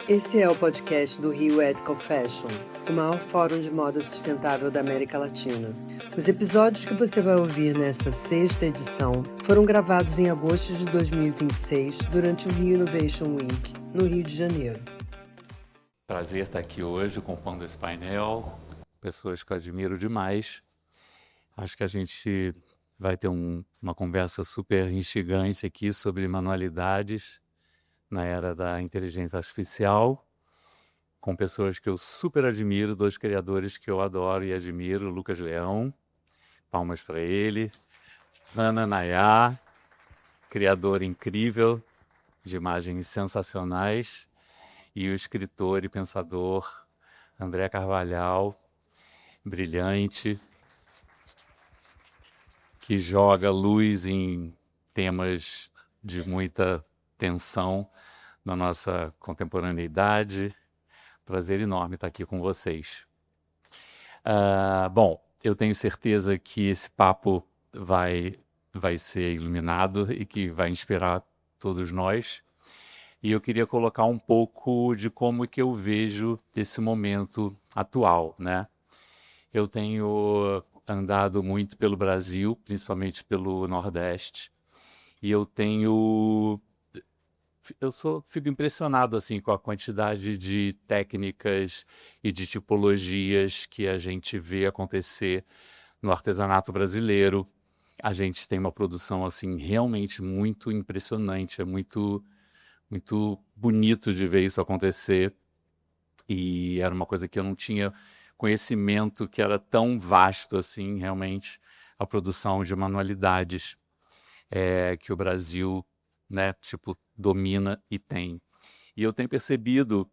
Esse é o podcast do Rio Ethical Fashion, o maior fórum de moda sustentável da América Latina. Os episódios que você vai ouvir nesta sexta edição foram gravados em agosto de 2026, durante o Rio Innovation Week, no Rio de Janeiro. Prazer estar aqui hoje compondo esse painel, pessoas que eu admiro demais. Acho que a gente vai ter uma conversa super instigante aqui sobre manualidades na era da inteligência artificial, com pessoas que eu super admiro, dois criadores que eu adoro e admiro, Lucas Leão, palmas para ele, Ana Nayar, criador incrível de imagens sensacionais, e o escritor e pensador André Carvalhal, brilhante, que joga luz em temas de muita tensão na nossa contemporaneidade. Prazer enorme estar aqui com vocês. Bom, eu tenho certeza que esse papo vai ser iluminado e que vai inspirar todos nós. E eu queria colocar um pouco de como que eu vejo esse momento atual, né? Eu tenho andado muito pelo Brasil, principalmente pelo Nordeste, e fico impressionado assim com a quantidade de técnicas e de tipologias que a gente vê acontecer no artesanato brasileiro. A gente tem uma produção assim realmente muito impressionante, é muito bonito de ver isso acontecer, e era uma coisa que eu não tinha conhecimento, que era tão vasto assim, realmente, a produção de manualidades que o Brasil, né, tipo, domina e tem. E eu tenho percebido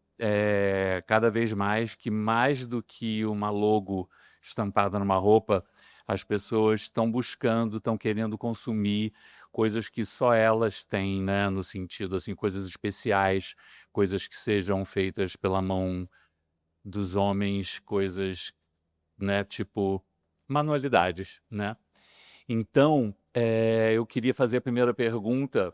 cada vez mais que, mais do que uma logo estampada numa roupa, as pessoas estão buscando, estão querendo consumir coisas que só elas têm, né, no sentido, assim, coisas especiais, coisas que sejam feitas pela mão dos homens, coisas, né, tipo, manualidades, né? Então, eu queria fazer a primeira pergunta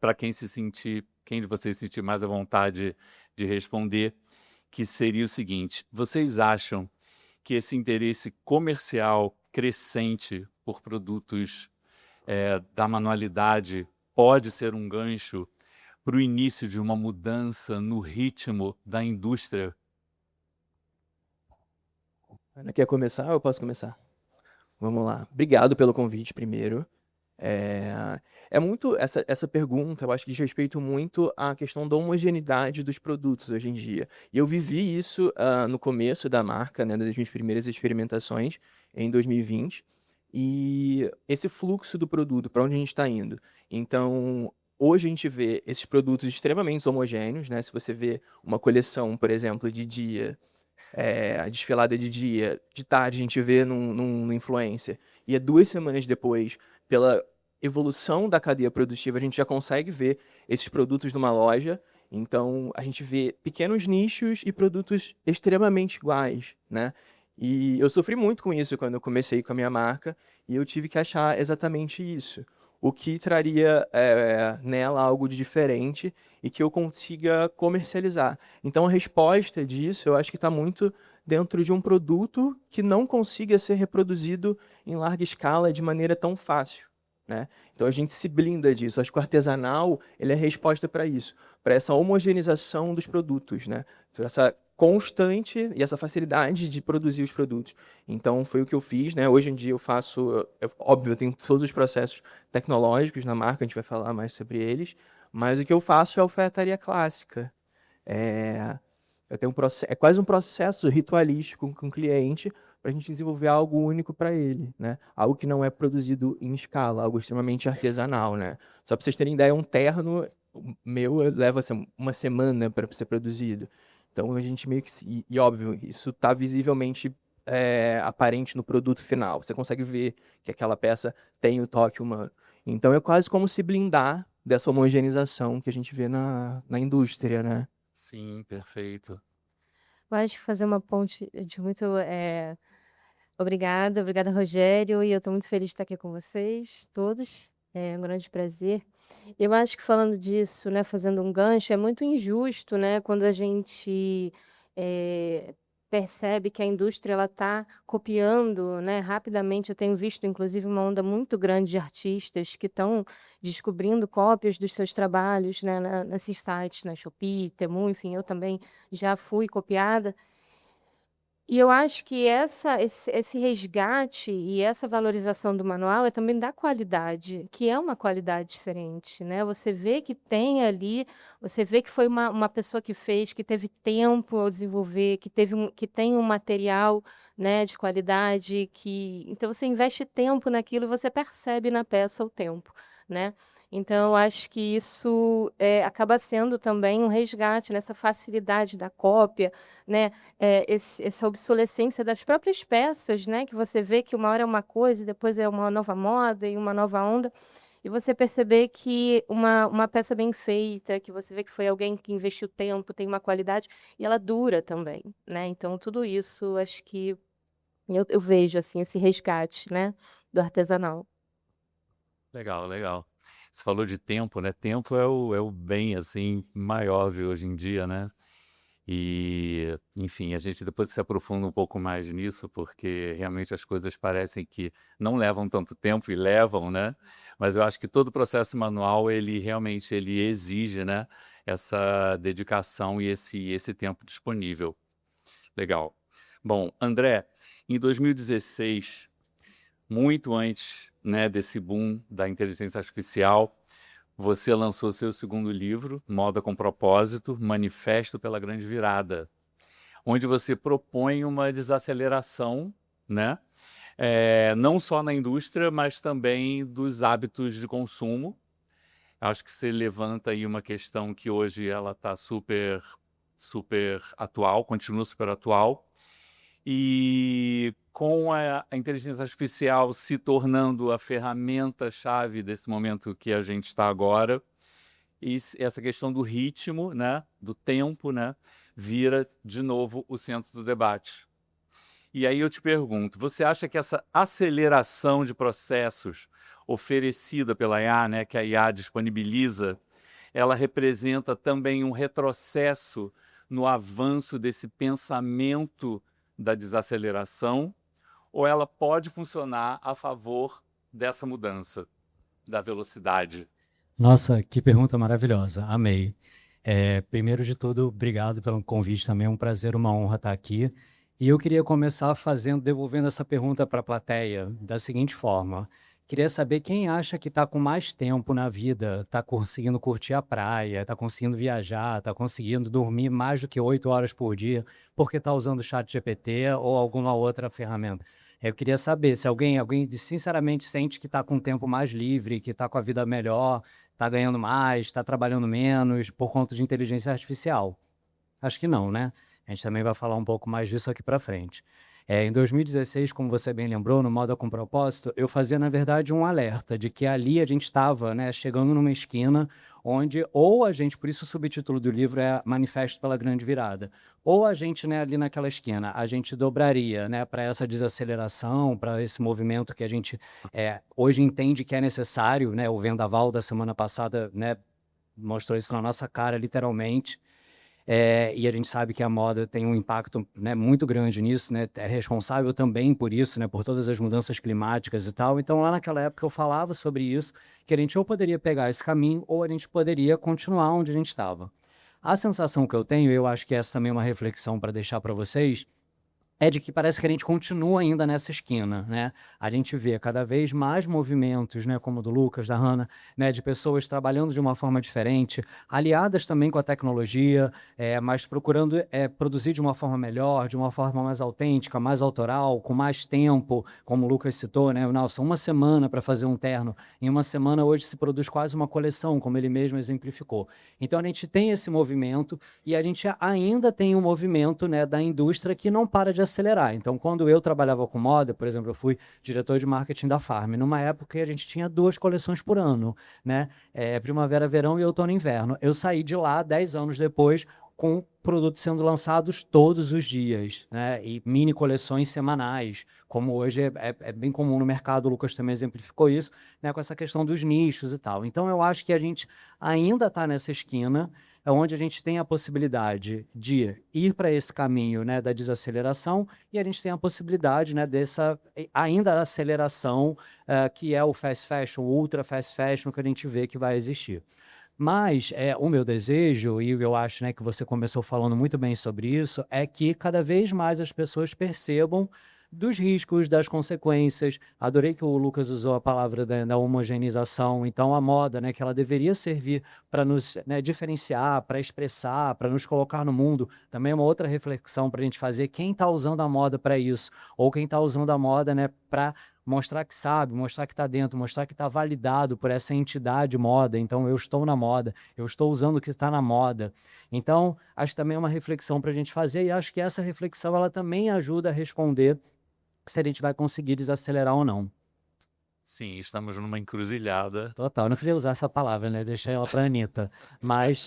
para quem de vocês se sentir mais à vontade de responder, que seria o seguinte: vocês acham que esse interesse comercial crescente por produtos da manualidade pode ser um gancho para o início de uma mudança no ritmo da indústria? Ana, quer começar ou eu posso começar? Vamos lá. Obrigado pelo convite primeiro. É muito essa pergunta, eu acho que diz respeito muito à questão da homogeneidade dos produtos hoje em dia. E eu vivi isso no começo da marca, né, das minhas primeiras experimentações em 2020, e esse fluxo do produto, para onde a gente está indo. Então, hoje a gente vê esses produtos extremamente homogêneos, né? Se você vê uma coleção, por exemplo, de dia, a desfilada de dia, de tarde a gente vê num influencer, e 2 semanas depois, pela evolução da cadeia produtiva, a gente já consegue ver esses produtos numa loja. Então, a gente vê pequenos nichos e produtos extremamente iguais, né? E eu sofri muito com isso quando eu comecei com a minha marca, e eu tive que achar exatamente isso. O que traria nela algo de diferente e que eu consiga comercializar. Então, a resposta disso, eu acho que está muito dentro de um produto que não consiga ser reproduzido em larga escala de maneira tão fácil, né? Então, a gente se blinda disso. Acho que o artesanal, ele é a resposta para isso, para essa homogeneização dos produtos, né? Para essa constante e essa facilidade de produzir os produtos. Então, foi o que eu fiz, né? Hoje em dia eu faço, óbvio, eu tenho todos os processos tecnológicos na marca, a gente vai falar mais sobre eles, mas o que eu faço é alfaiataria clássica. É, eu tenho é quase um processo ritualístico com o cliente para a gente desenvolver algo único para ele, né? Algo que não é produzido em escala, algo extremamente artesanal, né? Só para vocês terem ideia, um terno meu leva assim, uma semana para ser produzido. Então a gente meio que e óbvio, isso está visivelmente aparente no produto final. Você consegue ver que aquela peça tem o toque humano. Então é quase como se blindar dessa homogeneização que a gente vê na indústria, né? Sim, perfeito. Eu acho que fazer uma ponte de muito, obrigada, Rogério, e eu estou muito feliz de estar aqui com vocês todos, é um grande prazer. Eu acho que falando disso, né, fazendo um gancho, é muito injusto, né, quando a gente, eh, percebe que a indústria ela está copiando, né, rapidamente. Eu tenho visto inclusive uma onda muito grande de artistas que estão descobrindo cópias dos seus trabalhos, né, nesses sites, na Shopee, Temu, enfim, eu também já fui copiada. E eu acho que esse resgate e essa valorização do manual é também da qualidade, que é uma qualidade diferente, né. Você vê que tem ali, você vê que foi uma pessoa que fez, que teve tempo ao desenvolver, que tem um material, né, de qualidade, que então você investe tempo naquilo e você percebe na peça o tempo, né. Então eu acho que isso, acaba sendo também um resgate nessa facilidade da cópia, né. Essa obsolescência das próprias peças, né, que você vê que uma hora é uma coisa e depois é uma nova moda e uma nova onda, e você perceber que uma peça bem feita, que você vê que foi alguém que investiu tempo, tem uma qualidade, e ela dura também, né. Então tudo isso acho que eu vejo, assim, esse resgate, né, do artesanal. Legal, legal. Você falou de tempo, né? Tempo é o bem, assim, maior, viu, hoje em dia, né? E, enfim, a gente depois se aprofunda um pouco mais nisso, porque realmente as coisas parecem que não levam tanto tempo e levam, né? Mas eu acho que todo processo manual, ele realmente ele exige, né, essa dedicação e esse tempo disponível. Legal. Bom, André, em 2016, muito antes, né, desse boom da inteligência artificial, você lançou seu segundo livro, Moda com Propósito, Manifesto pela Grande Virada, onde você propõe uma desaceleração, né, não só na indústria, mas também dos hábitos de consumo. Acho que você levanta aí uma questão que hoje ela está super, super atual, continua super atual, e com a inteligência artificial se tornando a ferramenta-chave desse momento que a gente está agora, e essa questão do ritmo, né, do tempo, né, vira de novo o centro do debate. E aí eu te pergunto, você acha que essa aceleração de processos oferecida pela IA, né, que a IA disponibiliza, ela representa também um retrocesso no avanço desse pensamento da desaceleração, ou ela pode funcionar a favor dessa mudança da velocidade? Nossa, que pergunta maravilhosa, amei. Primeiro de tudo, obrigado pelo convite também, é um prazer, uma honra estar aqui. E eu queria começar devolvendo essa pergunta para a plateia da seguinte forma: queria saber quem acha que está com mais tempo na vida, está conseguindo curtir a praia, está conseguindo viajar, está conseguindo dormir mais do que 8 horas por dia, porque está usando o chat GPT ou alguma outra ferramenta. Eu queria saber se alguém sinceramente sente que está com o tempo mais livre, que está com a vida melhor, está ganhando mais, está trabalhando menos por conta de inteligência artificial. Acho que não, né? A gente também vai falar um pouco mais disso aqui para frente. Em 2016, como você bem lembrou, no Moda com Propósito, eu fazia, na verdade, um alerta de que ali a gente estava, né, chegando numa esquina onde ou a gente, por isso o subtítulo do livro é Manifesto pela Grande Virada, ou a gente, né, ali naquela esquina, a gente dobraria, né, para essa desaceleração, para esse movimento que a gente hoje entende que é necessário, né, o vendaval da semana passada, né, mostrou isso na nossa cara, literalmente. E a gente sabe que a moda tem um impacto, né, muito grande nisso, né, é responsável também por isso, né, por todas as mudanças climáticas e tal. Então, lá naquela época eu falava sobre isso, que a gente ou poderia pegar esse caminho ou a gente poderia continuar onde a gente estava. A sensação que eu tenho, eu acho que essa também é uma reflexão para deixar para vocês, é de que parece que a gente continua ainda nessa esquina, né? A gente vê cada vez mais movimentos, né, como o do Lucas, da Hannah, né, de pessoas trabalhando de uma forma diferente, aliadas também com a tecnologia, mas procurando produzir de uma forma melhor, de uma forma mais autêntica, mais autoral, com mais tempo, como o Lucas citou, né? Nossa, uma semana para fazer um terno, em uma semana hoje se produz quase uma coleção, como ele mesmo exemplificou. Então a gente tem esse movimento e a gente ainda tem um movimento, né, da indústria que não para de acelerar. Então, quando eu trabalhava com moda, por exemplo, eu fui diretor de marketing da Farm, numa época que a gente tinha 2 coleções por ano, né? Primavera, verão e outono, inverno. Eu saí de lá 10 anos depois com produtos sendo lançados todos os dias, né? E mini coleções semanais, como hoje é bem comum no mercado, o Lucas também exemplificou isso, né? Com essa questão dos nichos e tal. Então, eu acho que a gente ainda está nessa esquina, onde a gente tem a possibilidade de ir para esse caminho, né, da desaceleração, e a gente tem a possibilidade, né, dessa ainda aceleração, que é o fast fashion, o ultra fast fashion que a gente vê que vai existir. Mas o meu desejo, e eu acho, né, que você começou falando muito bem sobre isso, é que cada vez mais as pessoas percebam dos riscos, das consequências. Adorei que o Lucas usou a palavra da homogeneização. Então, a moda, né, que ela deveria servir para nos, né, diferenciar, para expressar, para nos colocar no mundo. Também é uma outra reflexão para a gente fazer quem está usando a moda para isso, ou quem está usando a moda, né, para mostrar que sabe, mostrar que está dentro, mostrar que está validado por essa entidade moda. Então, eu estou na moda, eu estou usando o que está na moda. Então, acho que também é uma reflexão para a gente fazer, e acho que essa reflexão ela também ajuda a responder se a gente vai conseguir desacelerar ou não. Sim, estamos numa encruzilhada. Total, eu não queria usar essa palavra, né? Deixei ela para a Anitta. Mas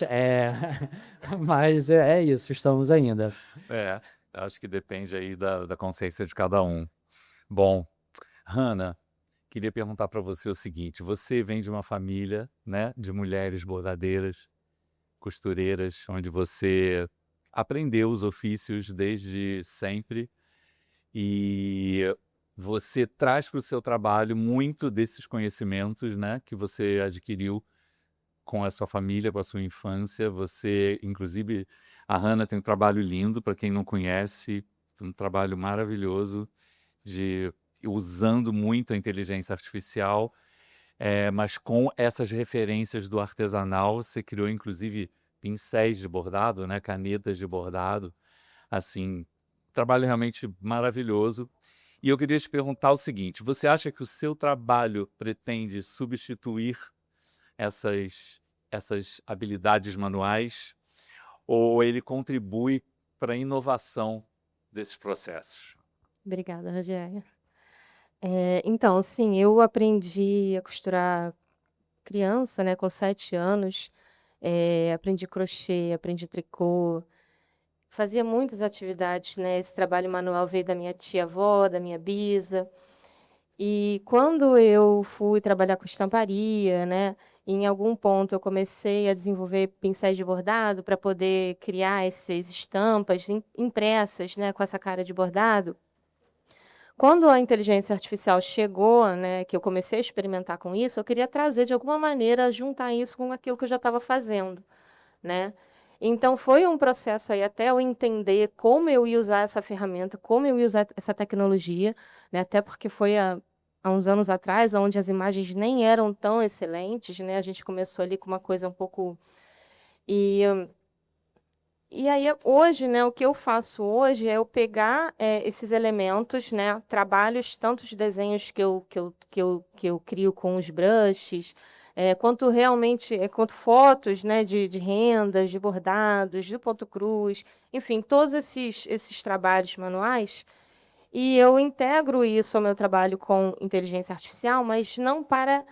mas é isso, estamos ainda. Acho que depende aí da consciência de cada um. Bom, Hannah, queria perguntar para você o seguinte: você vem de uma família, né, de mulheres bordadeiras, costureiras, onde você aprendeu os ofícios desde sempre e você traz para o seu trabalho muito desses conhecimentos, né, que você adquiriu com a sua família, com a sua infância. Você, inclusive, a Hannah tem um trabalho lindo, para quem não conhece, um trabalho maravilhoso de usando muito a inteligência artificial, mas com essas referências do artesanal. Você criou, inclusive, pincéis de bordado, né, canetas de bordado, assim, trabalho realmente maravilhoso. E eu queria te perguntar o seguinte: você acha que o seu trabalho pretende substituir essas habilidades manuais, ou ele contribui para a inovação desses processos? Obrigada, Rogério. Então, sim, eu aprendi a costurar criança, né, com 7 anos. Aprendi crochê, aprendi tricô, fazia muitas atividades, né? Esse trabalho manual veio da minha tia-avó, da minha bisa. E quando eu fui trabalhar com estamparia, né, em algum ponto eu comecei a desenvolver pincéis de bordado para poder criar essas estampas impressas, né, com essa cara de bordado. Quando a inteligência artificial chegou, né, que eu comecei a experimentar com isso, eu queria trazer de alguma maneira, juntar isso com aquilo que eu já estava fazendo, né? Então foi um processo aí até eu entender como eu ia usar essa ferramenta, como eu ia usar essa tecnologia, né? Até porque foi há uns anos atrás, onde as imagens nem eram tão excelentes, né? A gente começou ali com uma coisa um pouco e aí hoje, né, o que eu faço hoje é eu pegar esses elementos, né, trabalhos, tanto de desenhos que eu crio com os brushes, quanto realmente, quanto fotos, né, de rendas, de bordados, de ponto cruz, enfim, todos esses trabalhos manuais, e eu integro isso ao meu trabalho com inteligência artificial, mas não para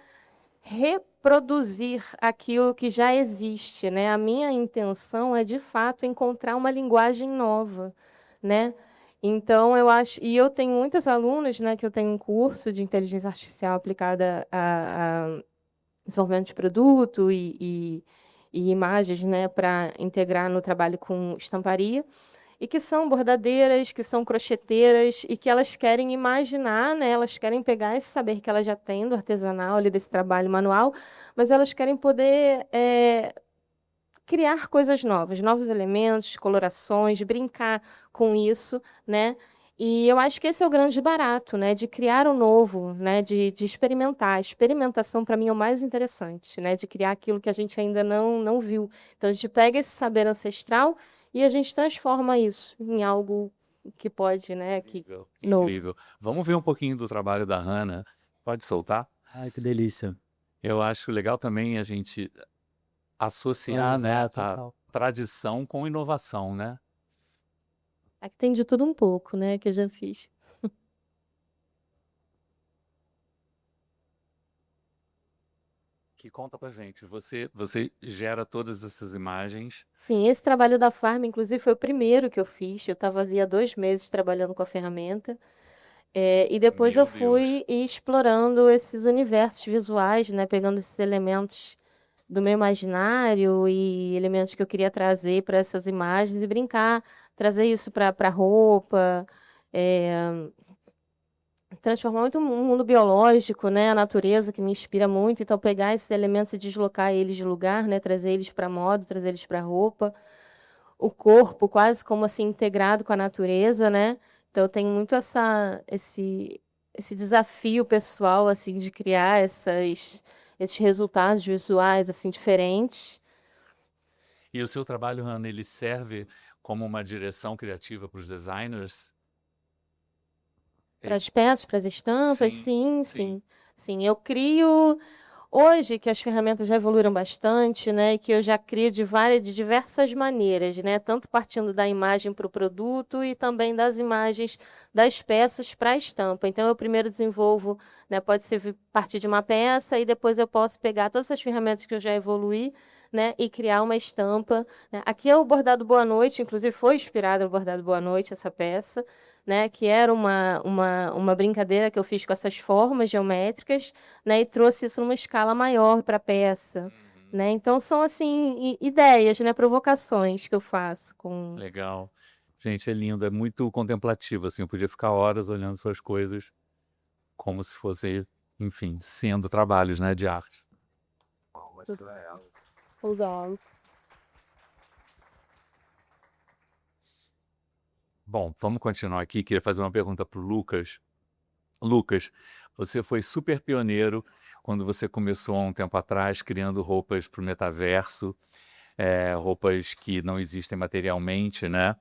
reproduzir aquilo que já existe, né? A minha intenção é, de fato, encontrar uma linguagem nova, né? Então, eu acho... E eu tenho muitas alunas, né, que eu tenho um curso de inteligência artificial aplicada a desenvolvimento de produto e imagens, né, para integrar no trabalho com estamparia, e que são bordadeiras, que são crocheteiras, e que elas querem imaginar, né, elas querem pegar esse saber que elas já têm do artesanal, ali, desse trabalho manual, mas elas querem poder criar coisas novas, novos elementos, colorações, brincar com isso, né? E eu acho que esse é o grande barato, né, de criar o novo, né, de experimentar. A experimentação, para mim, é o mais interessante, né, de criar aquilo que a gente ainda não viu. Então, a gente pega esse saber ancestral e a gente transforma isso em algo que pode, né, Incrível, novo. incrível. Vamos ver um pouquinho do trabalho da Hannah. Pode soltar? Ai, que delícia. Eu acho legal também a gente associar, né, a Total. tradição com inovação, né? Aqui tem de tudo um pouco, né, que eu já fiz. aqui, conta pra gente. Você gera todas essas imagens. Sim, esse trabalho da Farm, inclusive, foi o primeiro que eu fiz. Eu estava ali há 2 meses trabalhando com a ferramenta. E depois eu Meu Deus. fui explorando esses universos visuais, né? Pegando esses elementos do meu imaginário e elementos que eu queria trazer para essas imagens e brincar, trazer isso para roupa, é, transformar muito um mundo biológico, né? A natureza que me inspira muito. Então, pegar esses elementos e deslocar eles de lugar, né? Trazer eles para moda, trazer eles para roupa. O corpo quase como assim integrado com a natureza, né? Então, eu tenho muito esse desafio pessoal, assim, de criar esses resultados visuais, assim, diferentes. E o seu trabalho, Hannah, ele serve como uma direção criativa para os designers? Para as peças, para as estampas, Sim, sim, sim. sim. Sim, eu crio hoje que as ferramentas já evoluíram bastante, né, e que eu já crio de diversas maneiras, né, tanto partindo da imagem para o produto e também das imagens das peças para a estampa. Então, eu primeiro desenvolvo, né, pode ser partir de uma peça e depois eu posso pegar todas essas ferramentas que eu já evoluí, né, e criar uma estampa, né. Aqui é o bordado Boa Noite, inclusive foi inspirado no bordado Boa Noite essa peça, né, que era uma brincadeira que eu fiz com essas formas geométricas, né, e trouxe isso numa escala maior para a peça, né? Então são assim ideias, né, provocações que eu faço com. Legal. Gente, é lindo, é muito contemplativo, assim, eu podia ficar horas olhando suas coisas como se fosse, enfim, sendo trabalhos, né, de arte. Usar. Bom, vamos continuar aqui. Queria fazer uma pergunta para o Lucas. Lucas, você foi super pioneiro quando você começou há um tempo atrás criando roupas para o metaverso, roupas que não existem materialmente, né?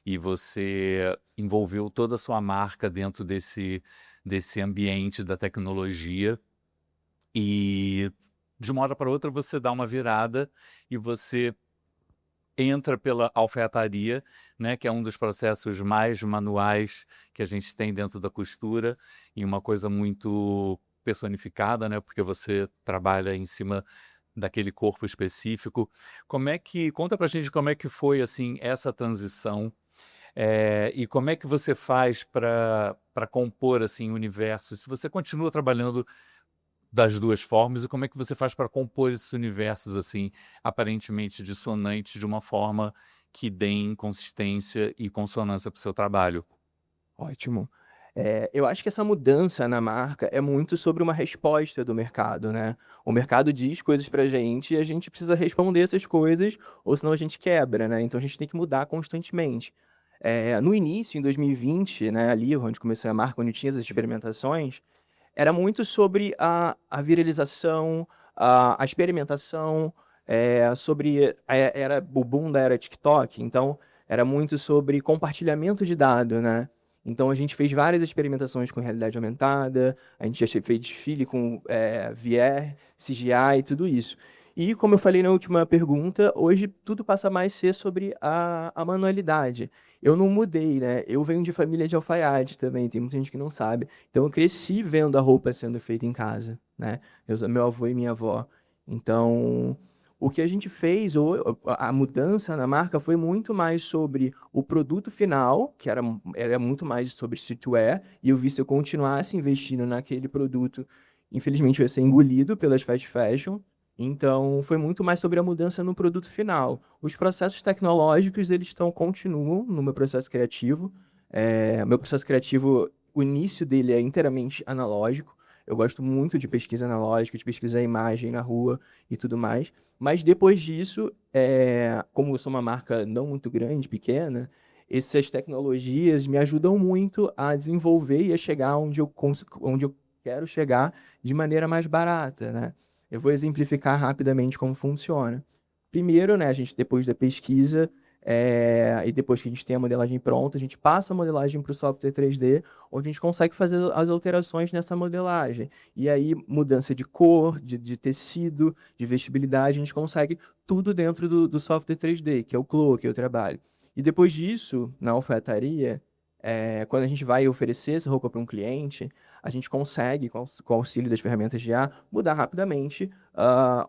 E você envolveu toda a sua marca dentro desse ambiente da tecnologia. E de uma hora para outra você dá uma virada e você entra pela alfaiataria, né, que é um dos processos mais manuais que a gente tem dentro da costura e uma coisa muito personificada, né, porque você trabalha em cima daquele corpo específico. Conta pra gente como é que foi, assim, essa transição, e como é que você faz para compor, assim, universos? Se você continua trabalhando das duas formas e como é que você faz para compor esses universos assim, aparentemente dissonantes, de uma forma que deem consistência e consonância para o seu trabalho? Ótimo. Eu acho que essa mudança na marca é muito sobre uma resposta do mercado, né? O mercado diz coisas pra gente e a gente precisa responder essas coisas, ou senão a gente quebra, né? Então a gente tem que mudar constantemente. No início, em 2020, né, ali onde começou a marca, onde tinha as experimentações, era muito sobre a viralização, a experimentação, sobre era o boom da era TikTok, então era muito sobre compartilhamento de dado, né? Então a gente fez várias experimentações com realidade aumentada, a gente já fez desfile com VR, CGI e tudo isso. E como eu falei na última pergunta, hoje tudo passa mais a ser sobre a manualidade. Eu não mudei, né? Eu venho de família de alfaiate também, tem muita gente que não sabe. Então eu cresci vendo a roupa sendo feita em casa, né? Meu avô e minha avó. Então, o que a gente fez, a mudança na marca foi muito mais sobre o produto final, que era muito mais sobre streetwear, e eu vi se eu continuasse investindo naquele produto, infelizmente eu ia ser engolido pelas fast fashion. Então, foi muito mais sobre a mudança no produto final. Os processos tecnológicos, continuam no meu processo criativo. Meu processo criativo, o início dele é inteiramente analógico. Eu gosto muito de pesquisa analógica, de pesquisar imagem na rua e tudo mais. Mas depois disso, como eu sou uma marca não muito grande, pequena, essas tecnologias me ajudam muito a desenvolver e a chegar onde eu quero chegar de maneira mais barata, né? Eu vou exemplificar rapidamente como funciona. Primeiro, né, a gente, depois da pesquisa, e depois que a gente tem a modelagem pronta, a gente passa a modelagem para o software 3D, onde a gente consegue fazer as alterações nessa modelagem. E aí, mudança de cor, de tecido, de vestibilidade, a gente consegue tudo dentro do software 3D, que é o Clo, que eu trabalho. E depois disso, na alfaiataria, quando a gente vai oferecer essa roupa para um cliente, a gente consegue, com o auxílio das ferramentas de IA, mudar rapidamente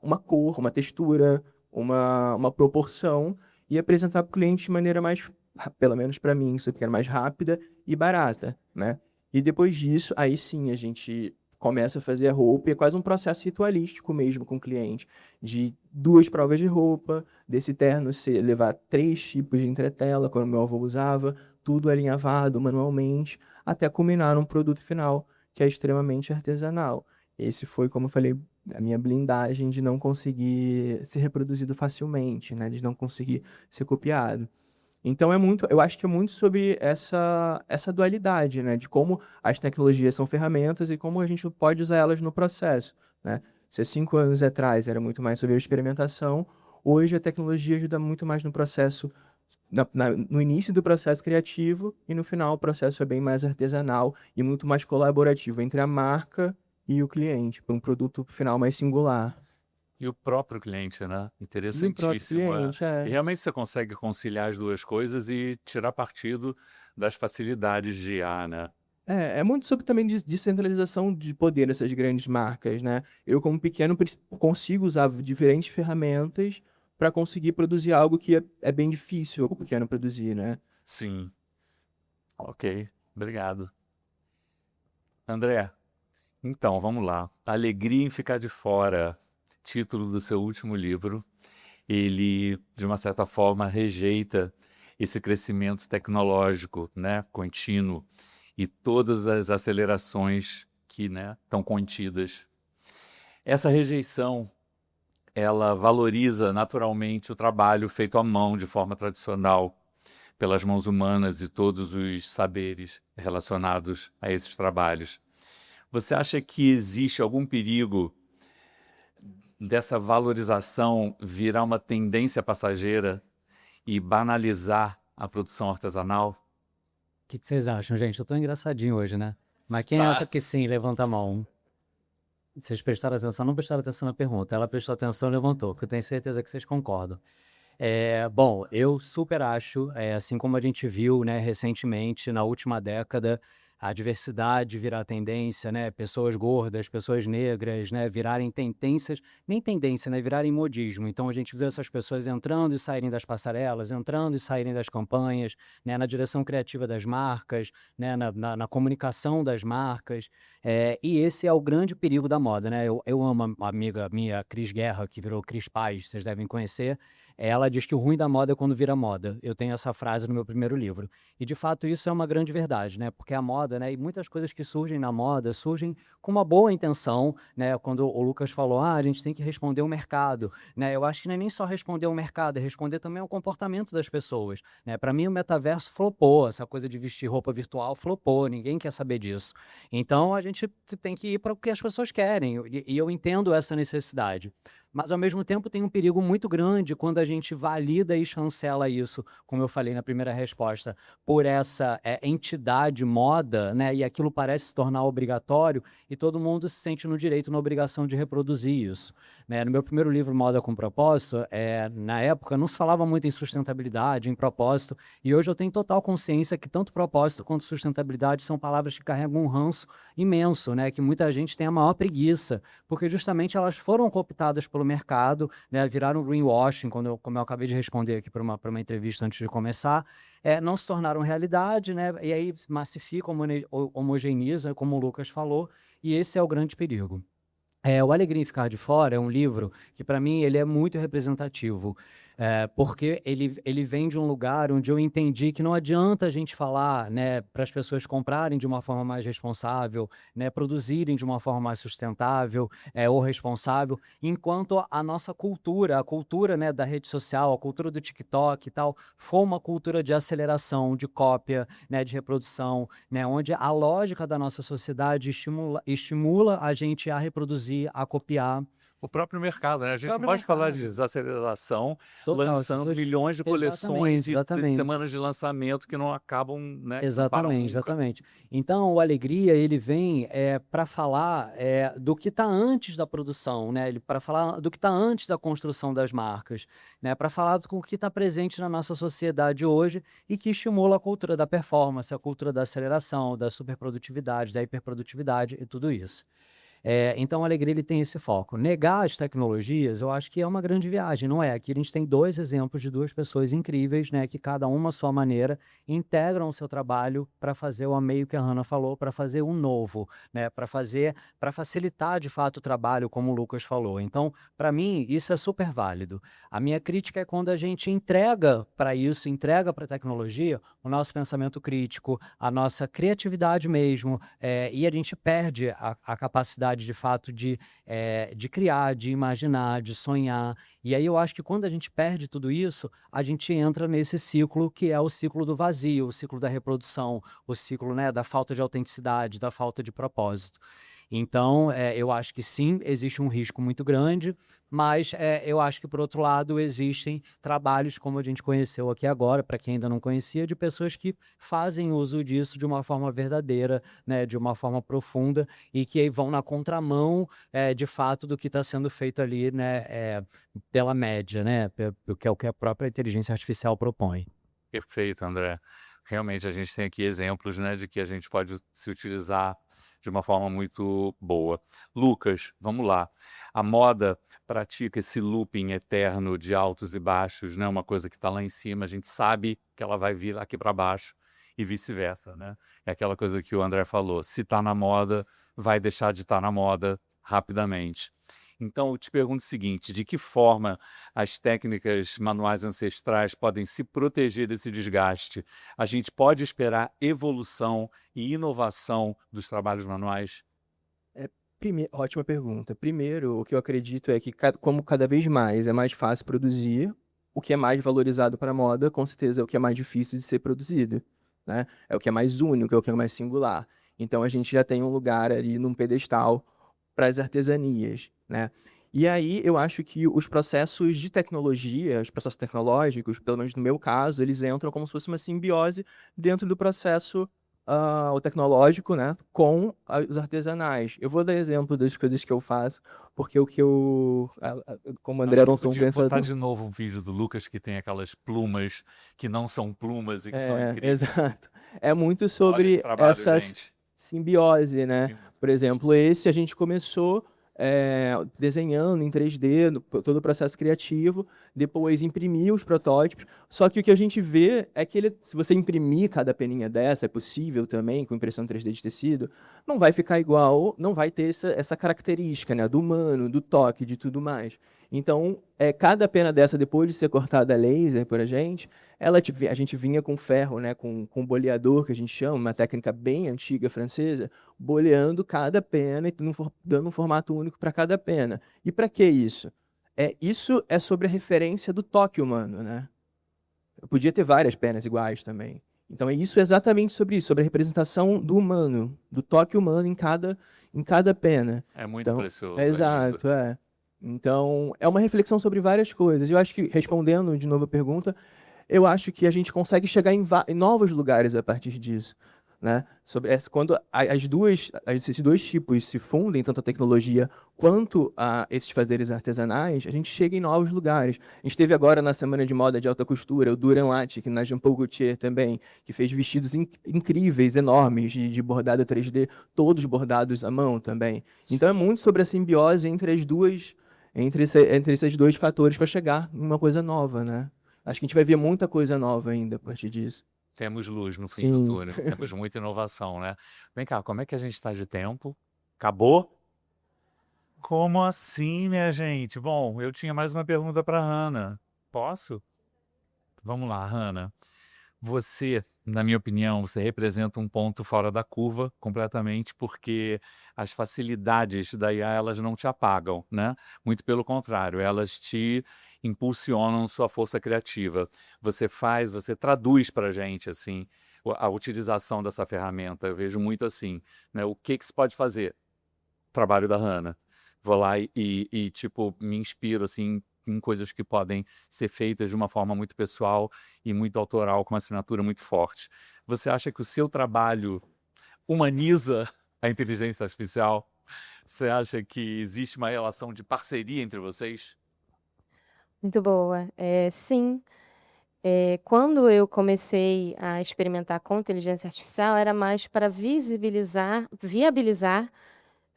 uma cor, uma textura, uma proporção e apresentar para o cliente de maneira mais, pelo menos para mim, isso aqui era mais rápida e barata, né? E depois disso, aí sim, a gente começa a fazer a roupa e é quase um processo ritualístico mesmo com o cliente, de 2 provas de roupa, desse terno levar 3 tipos de entretela, como meu avô usava, tudo alinhavado manualmente, até culminar num produto final que é extremamente artesanal. Esse foi, como eu falei, a minha blindagem de não conseguir ser reproduzido facilmente, né? De não conseguir ser copiado. Então eu acho que é muito sobre essa dualidade, né? De como as tecnologias são ferramentas e como a gente pode usar elas no processo, né? Se há 5 anos atrás era muito mais sobre a experimentação, hoje a tecnologia ajuda muito mais no processo, no início do processo criativo e no final o processo é bem mais artesanal e muito mais colaborativo entre a marca e o cliente, para um produto final mais singular. E o próprio cliente, né? E o próprio Interessantíssimo. cliente, E realmente você consegue conciliar as duas coisas e tirar partido das facilidades de IA, né? É muito sobre também descentralização de poder dessas grandes marcas, né? Eu, como pequeno, consigo usar diferentes ferramentas para conseguir produzir algo que é bem difícil o pequeno produzir, né? Sim. Ok, obrigado. André, então, vamos lá. Alegria em Ficar de Fora, título do seu último livro. Ele, de uma certa forma, rejeita esse crescimento tecnológico, né, contínuo e todas as acelerações que, né, estão contidas. Essa rejeição, ela valoriza naturalmente o trabalho feito à mão de forma tradicional, pelas mãos humanas e todos os saberes relacionados a esses trabalhos. Você acha que existe algum perigo dessa valorização virar uma tendência passageira e banalizar a produção artesanal? O que vocês acham, gente? Eu tô engraçadinho hoje, né? Mas quem Tá. acha que sim, levanta a mão. Vocês prestaram atenção? Não prestaram atenção na pergunta. Ela prestou atenção e levantou, porque eu tenho certeza que vocês concordam. Bom, eu super acho, assim como a gente viu, né, recentemente, na última década, a diversidade virar tendência, né, pessoas gordas, pessoas negras, né, virarem tendências, nem tendência, né, virarem modismo. Então a gente vê essas pessoas entrando e saírem das passarelas, entrando e saírem das campanhas, né, na direção criativa das marcas, né, na comunicação das marcas, e esse é o grande perigo da moda, né? Eu amo a amiga minha, Cris Guerra, que virou Cris Paz, vocês devem conhecer. Ela diz que o ruim da moda é quando vira moda. Eu tenho essa frase no meu primeiro livro. E, de fato, isso é uma grande verdade, né? Porque a moda, né? E muitas coisas que surgem na moda surgem com uma boa intenção, né? Quando o Lucas falou, a gente tem que responder o mercado, né? Eu acho que não é nem só responder o mercado, é responder também ao comportamento das pessoas, né? Para mim, o metaverso flopou, essa coisa de vestir roupa virtual flopou, ninguém quer saber disso. Então, a gente tem que ir para o que as pessoas querem, e eu entendo essa necessidade. Mas, ao mesmo tempo, tem um perigo muito grande quando a gente valida e chancela isso, como eu falei na primeira resposta, por essa entidade moda, né? E aquilo parece se tornar obrigatório e todo mundo se sente no direito, na obrigação de reproduzir isso, né? No meu primeiro livro, Moda com Propósito, na época não se falava muito em sustentabilidade, em propósito, e hoje eu tenho total consciência que tanto propósito quanto sustentabilidade são palavras que carregam um ranço imenso, né? Que muita gente tem a maior preguiça, porque justamente elas foram cooptadas pelo mercado, né, viraram greenwashing, como eu acabei de responder aqui para uma entrevista antes de começar, não se tornaram realidade, né, e aí massifica, homogeneiza, como o Lucas falou, e esse é o grande perigo. O Alegria em Ficar de Fora é um livro que, para mim, ele é muito representativo, porque ele vem de um lugar onde eu entendi que não adianta a gente falar, né, para as pessoas comprarem de uma forma mais responsável, né, produzirem de uma forma mais sustentável ou responsável, enquanto a nossa cultura, a cultura, né, da rede social, a cultura do TikTok e tal, for uma cultura de aceleração, de cópia, né, de reprodução, né, onde a lógica da nossa sociedade estimula a gente a reproduzir, a copiar. O próprio mercado, né? A gente não Próprio pode falar de mercado. desaceleração Total, as lançando pessoas. milhões de Exatamente, coleções e de exatamente. semanas de lançamento que não acabam, né? Que não param Exatamente, nunca. exatamente. Então, o Alegria, ele vem para falar do que está antes da produção, né? Para falar do que está antes da construção das marcas, né? Para falar do que está presente na nossa sociedade hoje e que estimula a cultura da performance, a cultura da aceleração, da superprodutividade, da hiperprodutividade e tudo isso. Então, o Alegria ele tem esse foco. Negar as tecnologias, eu acho que é uma grande viagem, não é? Aqui a gente tem 2 exemplos de 2 pessoas incríveis, né, que cada uma à sua maneira integram o seu trabalho para fazer o meio que a Hannah falou, para fazer um novo, né, para facilitar de fato o trabalho, como o Lucas falou. Então, para mim, isso é super válido. A minha crítica é quando a gente entrega para isso, entrega para a tecnologia, o nosso pensamento crítico, a nossa criatividade mesmo, e a gente perde a capacidade de fato de criar, de imaginar, de sonhar. E aí eu acho que quando a gente perde tudo isso, a gente entra nesse ciclo que é o ciclo do vazio, o ciclo da reprodução, o ciclo, né, da falta de autenticidade, da falta de propósito. Então, eu acho que sim, existe um risco muito grande, mas eu acho que, por outro lado, existem trabalhos, como a gente conheceu aqui agora, para quem ainda não conhecia, de pessoas que fazem uso disso de uma forma verdadeira, né, de uma forma profunda, e que aí vão na contramão, de fato, do que está sendo feito ali, né, pela média, né, que é o que a própria inteligência artificial propõe. Perfeito, André. Realmente a gente tem aqui exemplos, né, de que a gente pode se utilizar de uma forma muito boa. Lucas, vamos lá. A moda pratica esse looping eterno de altos e baixos, né? Uma coisa que está lá em cima, a gente sabe que ela vai vir aqui para baixo e vice-versa, né? É aquela coisa que o André falou, se está na moda, vai deixar de estar na moda rapidamente. Então, eu te pergunto o seguinte, de que forma as técnicas manuais ancestrais podem se proteger desse desgaste? A gente pode esperar evolução e inovação dos trabalhos manuais? Ótima pergunta. Primeiro, o que eu acredito é que, como cada vez mais é mais fácil produzir, o que é mais valorizado para a moda, com certeza é o que é mais difícil de ser produzido, né? É o que é mais único, é o que é mais singular. Então, a gente já tem um lugar ali num pedestal para as artesanias, né? E aí, eu acho que os processos de tecnologia, os processos tecnológicos, pelo menos no meu caso, eles entram como se fosse uma simbiose dentro do processo o tecnológico, né, com os artesanais. Eu vou dar exemplo das coisas que eu faço, porque o que eu, como André Acho que Aronson, um podia botar pensador... de novo um vídeo do Lucas que tem aquelas plumas que não são plumas e que são incríveis. Exato. É muito Olha esse sobre trabalho, essa gente. simbiose, né? Por exemplo, esse a gente começou desenhando em 3D, todo o processo criativo, depois imprimir os protótipos. Só que o que a gente vê é que se você imprimir cada peninha dessa, é possível também, com impressão 3D de tecido, não vai ficar igual, não vai ter essa característica, né? Do humano, do toque, de tudo mais. Então, cada pena dessa, depois de ser cortada a laser por a gente vinha com ferro, né, com boleador, que a gente chama, uma técnica bem antiga francesa, boleando cada pena e dando um formato único para cada pena. E para que isso? Isso é sobre a referência do toque humano, né? Eu podia ter várias penas iguais também. Então, isso é exatamente sobre isso, sobre a representação do humano, do toque humano em cada pena. É muito Então, precioso, é lindo. exato, é. Então, é uma reflexão sobre várias coisas. Eu acho que, respondendo de novo a pergunta, eu acho que a gente consegue chegar em novos lugares a partir disso, né? Quando esses dois tipos se fundem, tanto a tecnologia quanto esses fazeres artesanais, a gente chega em novos lugares. A gente teve agora na Semana de Moda de Alta Costura, o Duran Latte, que na Jean Paul Gaultier também, que fez vestidos incríveis, enormes, de bordado 3D, todos bordados à mão também. Então é muito sobre a simbiose entre esses dois fatores para chegar em uma coisa nova, né? Acho que a gente vai ver muita coisa nova ainda a partir disso. Temos luz no fim do Sim. túnel, temos muita inovação, né? Vem cá, como é que a gente está de tempo? Acabou? Como assim, minha gente? Bom, eu tinha mais uma pergunta para Hannah. Posso? Vamos lá, Hannah. Você, na minha opinião, você representa um ponto fora da curva completamente, porque as facilidades da IA, elas não te apagam, né? Muito pelo contrário, elas te impulsionam sua força criativa. Você traduz para a gente, assim, a utilização dessa ferramenta. Eu vejo muito assim, né? O que se pode fazer? Trabalho da Hannah. vou lá tipo, me inspiro, assim, em coisas que podem ser feitas de uma forma muito pessoal e muito autoral, com uma assinatura muito forte. Você acha que o seu trabalho humaniza a inteligência artificial? Você acha que existe uma relação de parceria entre vocês? Muito boa. Sim. Quando eu comecei a experimentar com inteligência artificial, era mais para viabilizar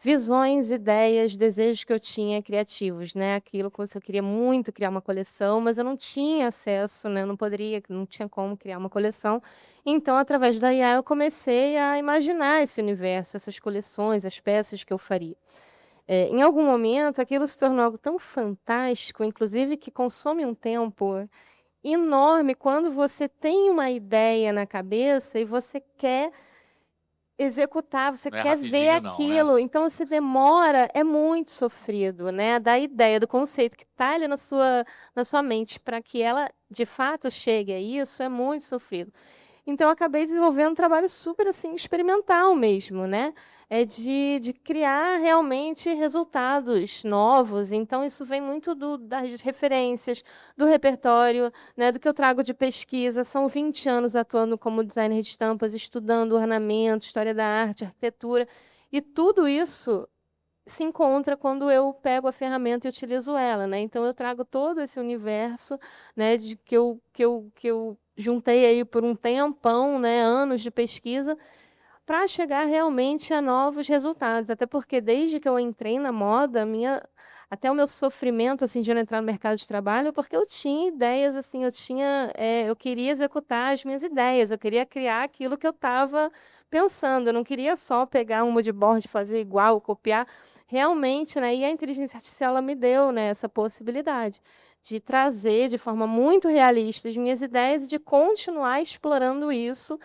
visões, ideias, desejos que eu tinha criativos, né? Aquilo que eu queria muito criar uma coleção, mas eu não tinha acesso, né? Eu não tinha como criar uma coleção. Então, através da IA, eu comecei a imaginar esse universo, essas coleções, as peças que eu faria. Em algum momento, aquilo se tornou algo tão fantástico, inclusive que consome um tempo enorme quando você tem uma ideia na cabeça e você quer executar, você Não é quer ver rapidinho, não, né? aquilo, então você demora, é muito sofrido, né, da ideia, do conceito que está ali na sua mente para que ela de fato chegue a isso, é muito sofrido. Então eu acabei desenvolvendo um trabalho super, assim, experimental mesmo, né, de criar realmente resultados novos, então isso vem muito das referências, do repertório, né, do que eu trago de pesquisa, são 20 anos atuando como designer de estampas, estudando ornamento, história da arte, arquitetura, e tudo isso se encontra quando eu pego a ferramenta e utilizo ela, né, então eu trago todo esse universo, né, de que eu juntei aí por um tempão, né, anos de pesquisa, para chegar realmente a novos resultados. Até porque desde que eu entrei na moda, até o meu sofrimento assim de eu entrar no mercado de trabalho, porque eu tinha ideias assim, eu queria executar as minhas ideias, eu queria criar aquilo que eu estava pensando, eu não queria só pegar um mood board, fazer igual, copiar. Realmente, né? E a inteligência artificial ela me deu, né, essa possibilidade de trazer de forma muito realista as minhas ideias e de continuar explorando isso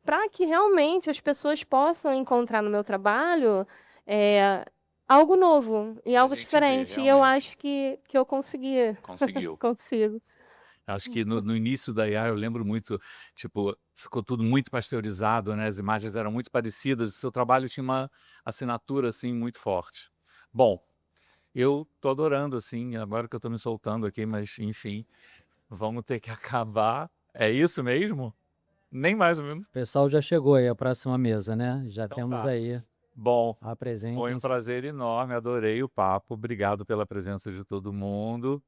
para que realmente as pessoas possam encontrar no meu trabalho, eh, algo novo e E a algo gente vê, diferente. E eu realmente. acho que eu consegui, Conseguiu. consigo. Acho que no início da IA eu lembro muito, tipo, ficou tudo muito pasteurizado, né? As imagens eram muito parecidas, o seu trabalho tinha uma assinatura, assim, muito forte. Bom, eu tô adorando, assim, agora que eu tô me soltando aqui, mas enfim, vamos ter que acabar. É isso mesmo? Nem mais ou menos. O pessoal já chegou aí, a próxima mesa, né? Já Então temos tá. aí, Bom, foi um apresentem-se. prazer enorme, adorei o papo. Obrigado pela presença de todo mundo.